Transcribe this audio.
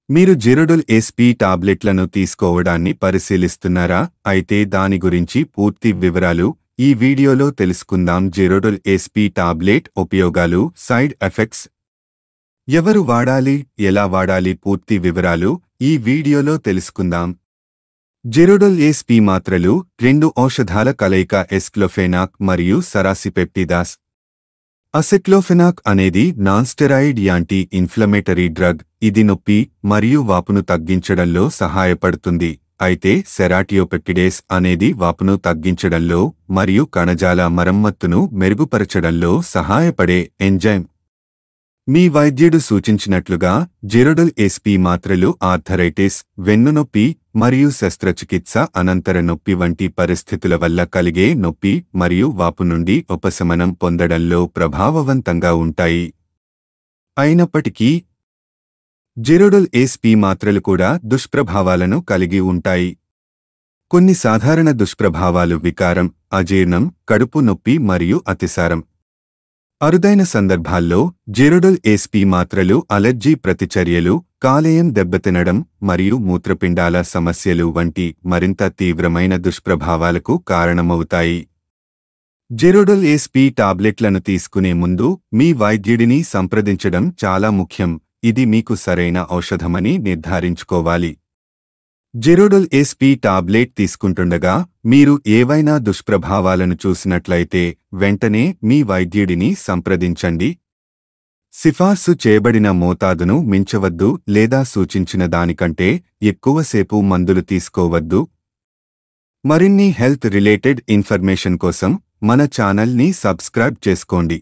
మీరు జిరోడల్ ఎస్పీ టాబ్లెట్లను తీసుకోవడాన్ని పరిశీలిస్తున్నారా? అయితే దాని గురించి పూర్తి వివరాలు ఈ వీడియోలో తెలుసుకుందాం. జిరోడల్ ఎస్పీ టాబ్లెట్ ఉపయోగాలు, సైడ్ ఎఫెక్ట్స్, ఎవరు వాడాలి, ఎలా వాడాలి, పూర్తి వివరాలు ఈ వీడియోలో తెలుసుకుందాం. జిరోడల్ ఎస్పీ మాత్రలు రెండు ఔషధాల కలయిక ఎస్క్లోఫెనాక్ మరియు సరాసిపెప్టిదాస్. అసెక్లోఫెనాక్ అనేది నాన్స్టెరాయిడ్ యాంటీ ఇన్ఫ్లమేటరీ డ్రగ్. ఇది నొప్పి మరియు వాపును తగ్గించడంలో సహాయపడుతుంది. అయితే సెరాటియోపెప్టిడేస్ అనేది వాపును తగ్గించడంలో మరియు కణజాల మరమ్మత్తును మెరుగుపరచడంలో సహాయపడే ఎంజైమ్. మీ వైద్యుడు సూచించినట్లుగా జిరోడల్ ఎస్పీ మాత్రలు ఆర్థరైటిస్, వెన్నునొప్పి మరియు శస్త్రచికిత్స అనంతర నొప్పి వంటి పరిస్థితుల వల్ల కలిగే నొప్పి మరియు వాపు నుండి ఉపశమనం పొందడంలో ప్రభావవంతంగా ఉంటాయి. అయినప్పటికీ జిరోడల్ ఎస్పీ మాత్రలు కూడా దుష్ప్రభావాలను కలిగి ఉంటాయి. కొన్ని సాధారణ దుష్ప్రభావాలు వికారం, అజీర్ణం, కడుపు నొప్పి మరియు అతిసారం. అరుదైన సందర్భాల్లో జిరోడల్ ఎస్పీ మాత్రలు అలెర్జీ ప్రతిచర్యలు, కాలేయం దెబ్బతినడం మరియు మూత్రపిండాల సమస్యలు వంటి మరింత తీవ్రమైన దుష్ప్రభావాలకు కారణమవుతాయి. జిరోడల్ ఎస్పీ టాబ్లెట్లను తీసుకునే ముందు మీ వైద్యుడిని సంప్రదించడం చాలా ముఖ్యం. ఇది మీకు సరైన ఔషధమని నిర్ధారించుకోవాలి. జిరోడల్ ఎస్పీ టాబ్లెట్ తీసుకుంటుండగా మీరు ఏవైనా దుష్ప్రభావాలను చూసినట్లయితే వెంటనే మీ వైద్యుడిని సంప్రదించండి. సిఫార్సు చేయబడిన మోతాదును మించవద్దు లేదా సూచించిన దానికంటే ఎక్కువసేపు మందులు తీసుకోవద్దు. మరిన్ని హెల్త్ రిలేటెడ్ ఇన్ఫర్మేషన్ కోసం మన ఛానల్ని సబ్స్క్రైబ్ చేసుకోండి.